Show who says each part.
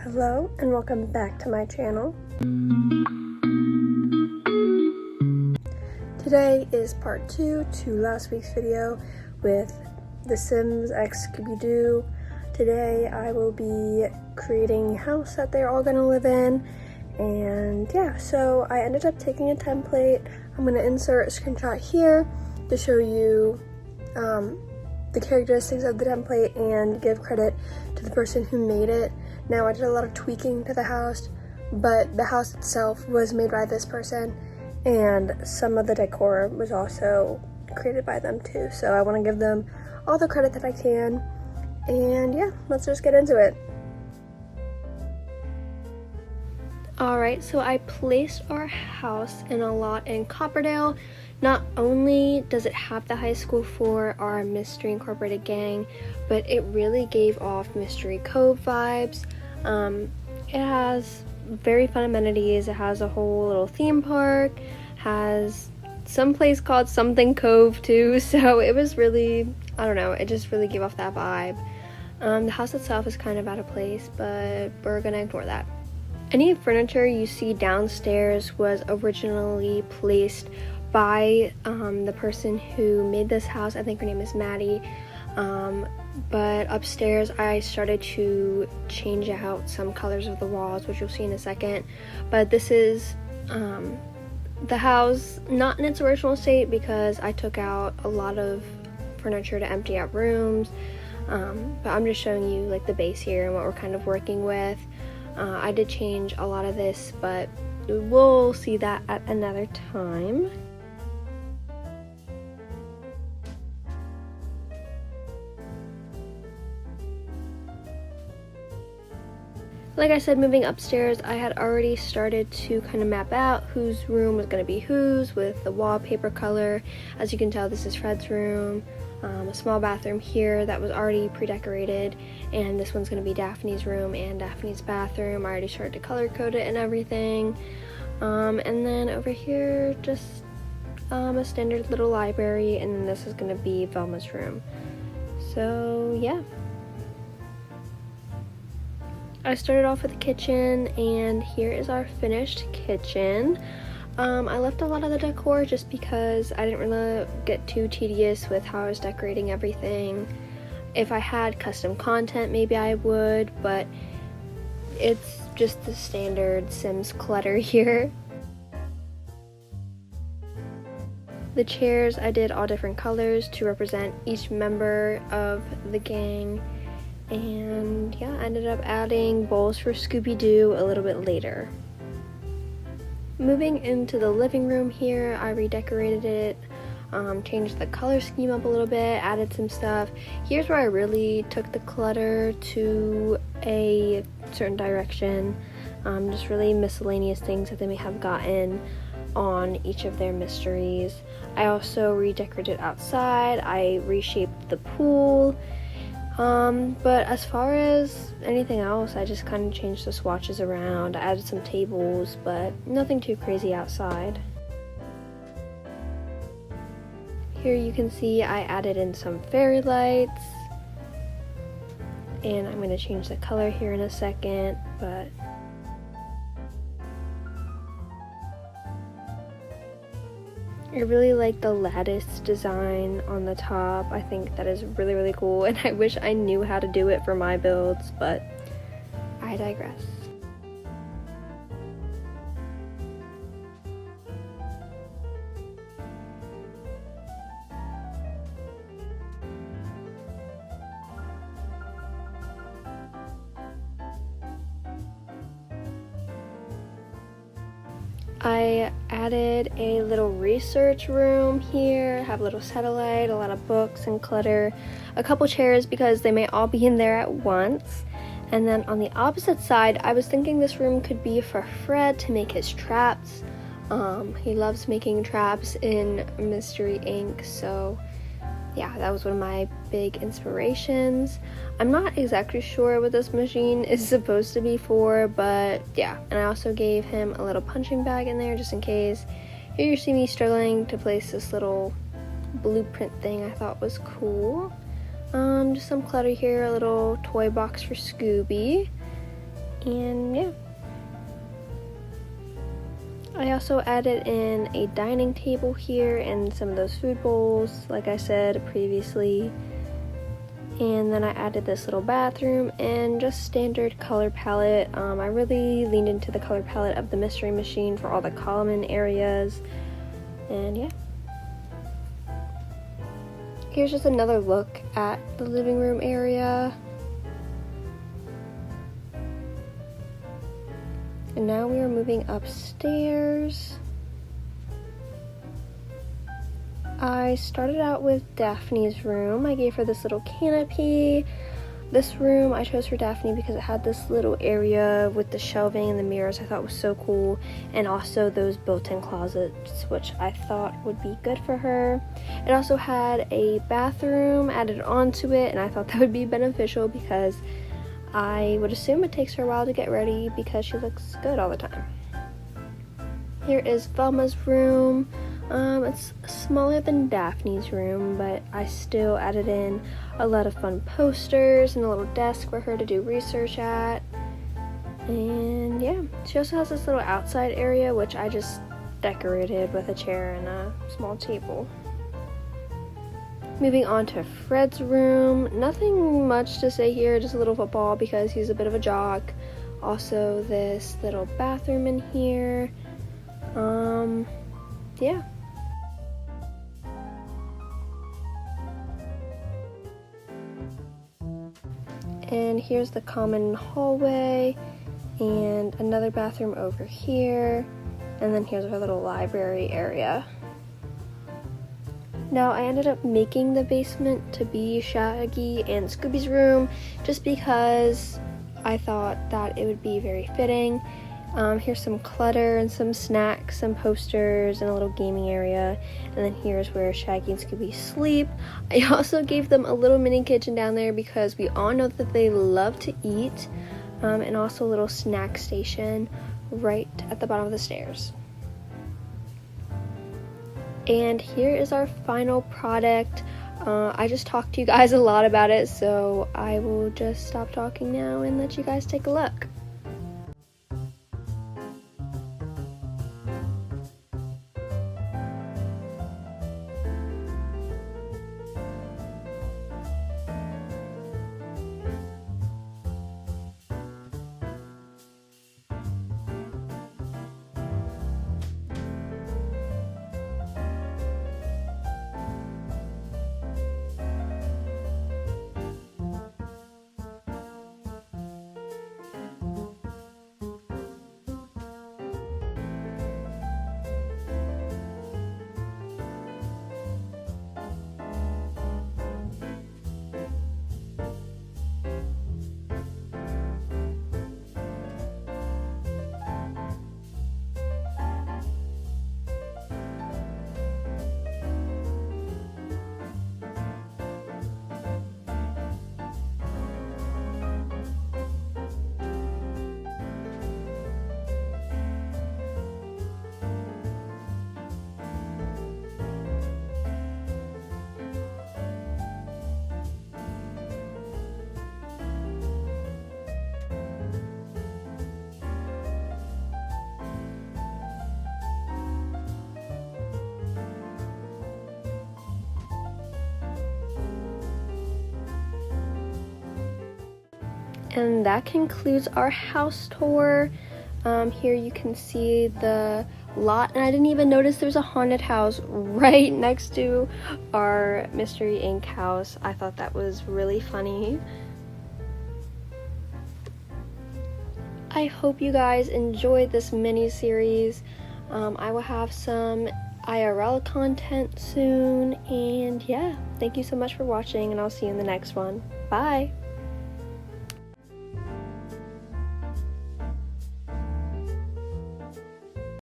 Speaker 1: Hello and welcome back to my channel. Today is part 2 to last week's video with The Sims x Scooby Doo. Today I will be creating a house that they're all gonna live in, and yeah, so I ended up taking a template. I'm gonna insert a screenshot here to show you the characteristics of the template and give credit to the person who made it. Now, I did a lot of tweaking to the house, but the house itself was made by this person, and some of the decor was also created by them too. So I want to give them all the credit that I can, and yeah, let's just get into it. Alright, so I placed our house in a lot in Copperdale. Not only does it have the high school for our Mystery Incorporated gang, but it really gave off Mystery Cove vibes. It has very fun amenities. It has a whole little theme park, has some place called Something Cove too, so it was really, I don't know, it just really gave off that vibe. The house itself is kind of out of place, but we're gonna ignore that. Any furniture you see downstairs was originally placed by the person who made this house. I think her name is Maddie. But upstairs I started to change out some colors of the walls, which you'll see in a second. But this is the house, not in its original state because I took out a lot of furniture to empty out rooms. But I'm just showing you like the base here and what we're kind of working with. I did change a lot of this, but we'll see that at another time. Like I said, moving upstairs, I had already started to kind of map out whose room was going to be whose with the wallpaper color. As you can tell, this is Fred's room, a small bathroom here that was already pre-decorated, and this one's going to be Daphne's room and Daphne's bathroom. I already started to color code it and everything. And then over here, just a standard little library, and then this is going to be Velma's room. So yeah. I started off with the kitchen, and here is our finished kitchen. I left a lot of the decor just because I didn't really get too tedious with how I was decorating everything. If I had custom content, maybe I would, but it's just the standard Sims clutter here. The chairs, I did all different colors to represent each member of the gang. And yeah, I ended up adding bowls for Scooby Doo a little bit later. Moving into the living room here, I redecorated it, changed the color scheme up a little bit, added some stuff. Here's where I really took the clutter to a certain direction, just really miscellaneous things that they may have gotten on each of their mysteries. I also redecorated outside, I reshaped the pool. But as far as anything else, I just kind of changed the swatches around, I added some tables, but nothing too crazy outside. Here you can see I added in some fairy lights, and I'm going to change the color here in a second, but I really like the lattice design on the top. I think that is really, really cool, and I wish I knew how to do it for my builds, but I digress. I added a little research room here, have a little satellite, a lot of books and clutter, a couple chairs because they may all be in there at once. And then on the opposite side, I was thinking this room could be for Fred to make his traps. He loves making traps in Mystery Inc., so yeah, that was one of my big inspirations. I'm not exactly sure what this machine is supposed to be for, but yeah. And I also gave him a little punching bag in there just in case. Here you see me struggling to place this little blueprint thing I thought was cool. Just some clutter here, a little toy box for Scooby. And yeah. I also added in a dining table here and some of those food bowls, like I said previously. And then I added this little bathroom and just standard color palette. I really leaned into the color palette of the Mystery Machine for all the common areas. And yeah. Here's just another look at the living room area. And now we are moving upstairs. I started out with Daphne's room. I gave her this little canopy. This room I chose for Daphne because it had this little area with the shelving and the mirrors I thought was so cool, and also those built-in closets, which I thought would be good for her. It also had a bathroom added onto it, and I thought that would be beneficial because I would assume it takes her a while to get ready because she looks good all the time. Here is Velma's room. It's smaller than Daphne's room, but I still added in a lot of fun posters and a little desk for her to do research at. And yeah, she also has this little outside area, which I just decorated with a chair and a small table. Moving on to Fred's room. Nothing much to say here, just a little football because he's a bit of a jock. Also this little bathroom in here. Yeah. And here's the common hallway and another bathroom over here. And then here's our little library area. Now I ended up making the basement to be Shaggy and Scooby's room just because I thought that it would be very fitting. Here's some clutter and some snacks, some posters, and a little gaming area. And then here's where Shaggy and Scooby sleep. I also gave them a little mini kitchen down there because we all know that they love to eat. And also a little snack station right at the bottom of the stairs. And here is our final product. I just talked to you guys a lot about it, so I will just stop talking now and let you guys take a look. And that concludes our house tour. Here you can see the lot, and I didn't even notice there's a haunted house right next to our Mystery Inc. house. I thought that was really funny. I hope you guys enjoyed this mini-series. I will have some IRL content soon, and yeah, thank you so much for watching, and I'll see you in the next one. Bye!